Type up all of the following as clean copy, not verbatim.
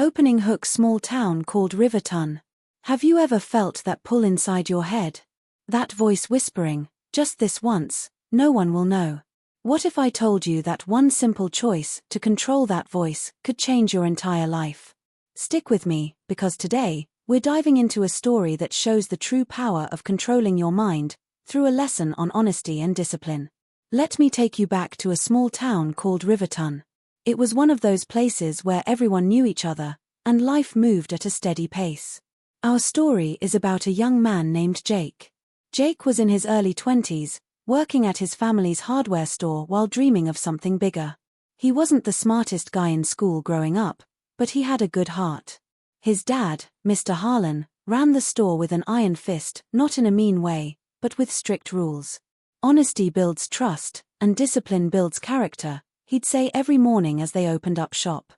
Opening hook. Small town called Riverton. Have you ever felt that pull inside your head? That voice whispering, just this once, no one will know. What if I told you that one simple choice to control that voice could change your entire life? Stick with me, because today, we're diving into a story that shows the true power of controlling your mind through a lesson on honesty and discipline. Let me take you back to a small town called Riverton. It was one of those places where everyone knew each other, and life moved at a steady pace. Our story is about a young man named Jake. Jake was in his early 20s, working at his family's hardware store while dreaming of something bigger. He wasn't the smartest guy in school growing up, but he had a good heart. His dad, Mr. Harlan, ran the store with an iron fist, not in a mean way, but with strict rules. Honesty builds trust, and discipline builds character, he'd say every morning as they opened up shop.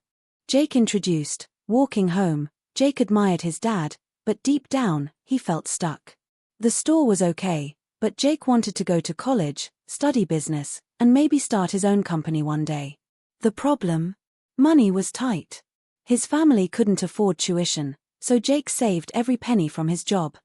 Jake introduced. Walking home, Jake admired his dad, but deep down, he felt stuck. The store was okay, but Jake wanted to go to college, study business, and maybe start his own company one day. The problem? Money was tight. His family couldn't afford tuition, so Jake saved every penny from his job.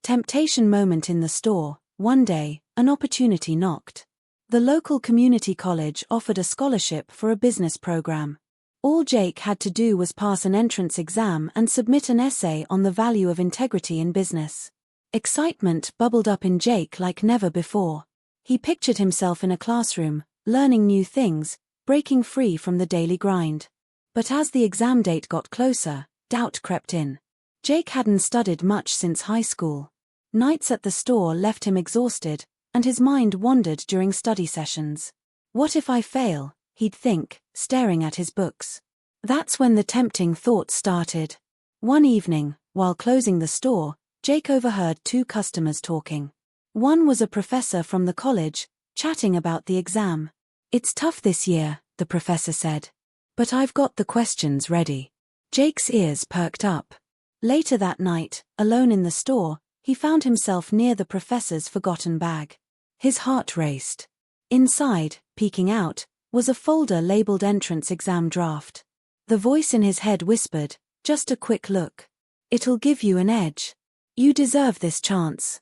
Temptation moment in the store. One day, an opportunity knocked. The local community college offered a scholarship for a business program. All Jake had to do was pass an entrance exam and submit an essay on the value of integrity in business. Excitement bubbled up in Jake like never before. He pictured himself in a classroom, learning new things, breaking free from the daily grind. But as the exam date got closer, doubt crept in. Jake hadn't studied much since high school. Nights at the store left him exhausted, and his mind wandered during study sessions. What if I fail? He'd think, staring at his books. That's when the tempting thoughts started. One evening, while closing the store, Jake overheard two customers talking. One was a professor from the college, chatting about the exam. "It's tough this year," the professor said. "But I've got the questions ready." Jake's ears perked up. Later that night, alone in the store, he found himself near the professor's forgotten bag. His heart raced. Inside, peeking out, was a folder labeled Entrance Exam Draft. The voice in his head whispered, "Just a quick look. It'll give you an edge. You deserve this chance."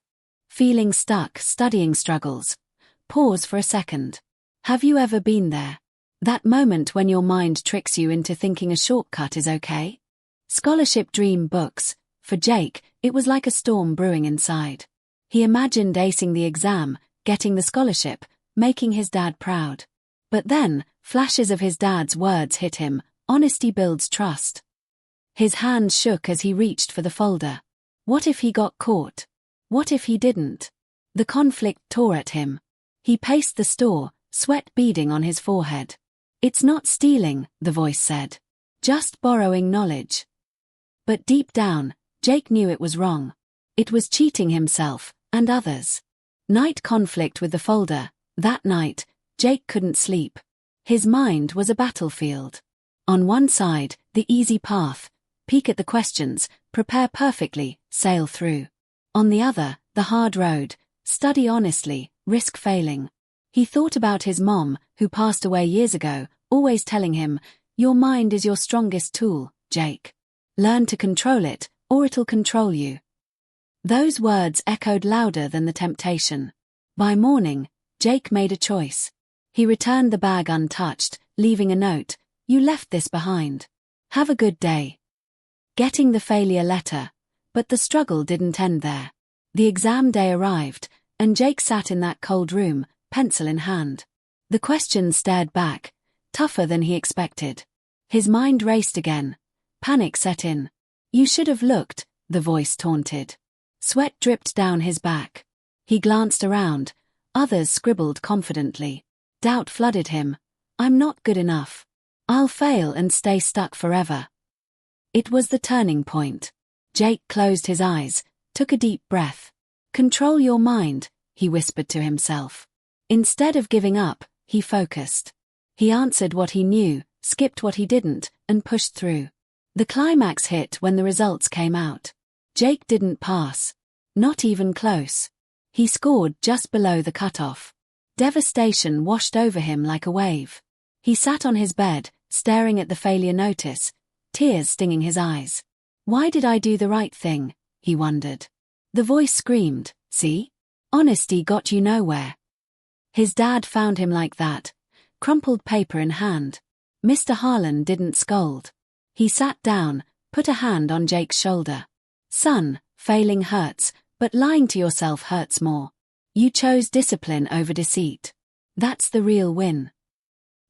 Feeling stuck, studying struggles. Pause for a second. Have you ever been there? That moment when your mind tricks you into thinking a shortcut is okay? Scholarship dream books. For Jake, it was like a storm brewing inside. He imagined acing the exam, getting the scholarship, making his dad proud. But then, flashes of his dad's words hit him, "Honesty builds trust." His hand shook as he reached for the folder. What if he got caught? What if he didn't? The conflict tore at him. He paced the store, sweat beading on his forehead. "It's not stealing," the voice said. "Just borrowing knowledge." But deep down, Jake knew it was wrong. It was cheating himself, and others. Night conflict with the folder. That night, Jake couldn't sleep. His mind was a battlefield. On one side, the easy path. Peek at the questions, prepare perfectly, sail through. On the other, the hard road. Study honestly, risk failing. He thought about his mom, who passed away years ago, always telling him, "Your mind is your strongest tool, Jake. Learn to control it, or it'll control you." Those words echoed louder than the temptation. By morning, Jake made a choice. He returned the bag untouched, leaving a note, "You left this behind. Have a good day." Getting the failure letter. But the struggle didn't end there. The exam day arrived, and Jake sat in that cold room, pencil in hand. The questions stared back, tougher than he expected. His mind raced again. Panic set in. "You should have looked," the voice taunted. Sweat dripped down his back. He glanced around. Others scribbled confidently. Doubt flooded him. "I'm not good enough. I'll fail and stay stuck forever." It was the turning point. Jake closed his eyes, took a deep breath. "Control your mind," he whispered to himself. Instead of giving up, he focused. He answered what he knew, skipped what he didn't, and pushed through. The climax hit when the results came out. Jake didn't pass. Not even close. He scored just below the cutoff. Devastation washed over him like a wave. He sat on his bed, staring at the failure notice. tears stinging his eyes. Why did I do the right thing? He wondered. The voice screamed, see? Honesty got you nowhere. His dad found him like that, crumpled paper in hand. Mr. Harlan didn't scold. He sat down, put a hand on Jake's shoulder. Son, failing hurts, but lying to yourself hurts more. You chose discipline over deceit. That's the real win.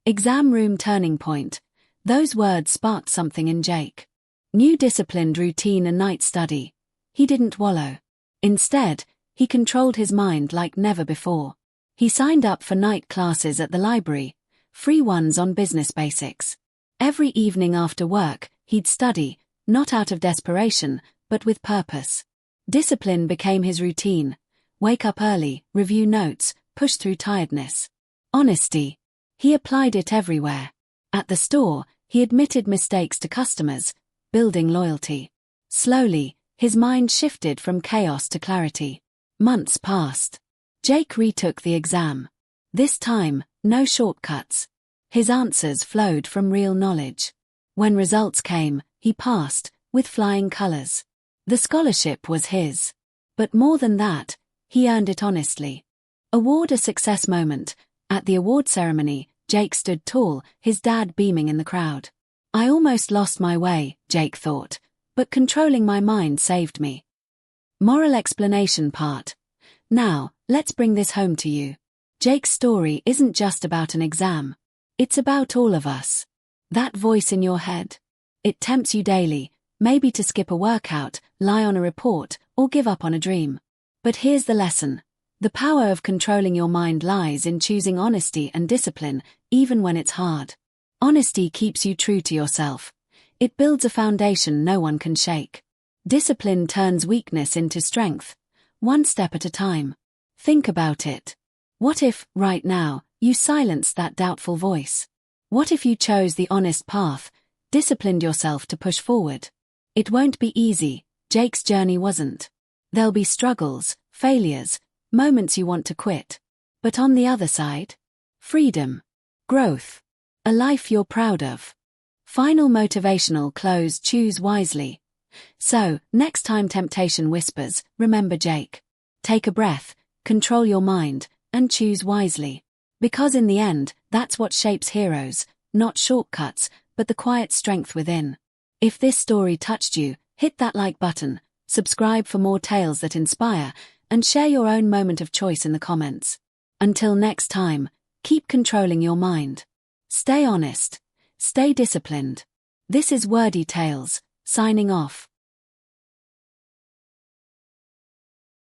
Exam room turning point. Those words sparked something in Jake. New disciplined routine and night study. He didn't wallow. Instead, he controlled his mind like never before. He signed up for night classes at the library, free ones on business basics. Every evening after work, he'd study, not out of desperation, but with purpose. Discipline became his routine. Wake up early, review notes, push through tiredness. Honesty. He applied it everywhere. At the store, he admitted mistakes to customers, building loyalty. Slowly, his mind shifted from chaos to clarity. Months passed. Jake retook the exam. This time, no shortcuts. His answers flowed from real knowledge. When results came, he passed, with flying colors. The scholarship was his. But more than that, he earned it honestly. Award a success moment. At the award ceremony, Jake stood tall, his dad beaming in the crowd. I almost lost my way, Jake thought, but controlling my mind saved me. Moral explanation part. Now, let's bring this home to you. Jake's story isn't just about an exam. It's about all of us. That voice in your head. It tempts you daily, maybe to skip a workout, lie on a report, or give up on a dream. But here's the lesson. The power of controlling your mind lies in choosing honesty and discipline, even when it's hard. Honesty keeps you true to yourself. It builds a foundation no one can shake. Discipline turns weakness into strength, one step at a time. Think about it. What if, right now, you silenced that doubtful voice? What if you chose the honest path, disciplined yourself to push forward? It won't be easy. Jake's journey wasn't. There'll be struggles, failures, moments you want to quit. But on the other side, freedom, growth, a life you're proud of. Final motivational close. Choose wisely. So, next time temptation whispers, remember Jake. Take a breath, control your mind, and choose wisely. Because in the end, that's what shapes heroes, not shortcuts, but the quiet strength within. If this story touched you, hit that like button, subscribe for more tales that inspire, and share your own moment of choice in the comments. Until next time, keep controlling your mind. Stay honest. Stay disciplined. This is Wordy Tales, signing off.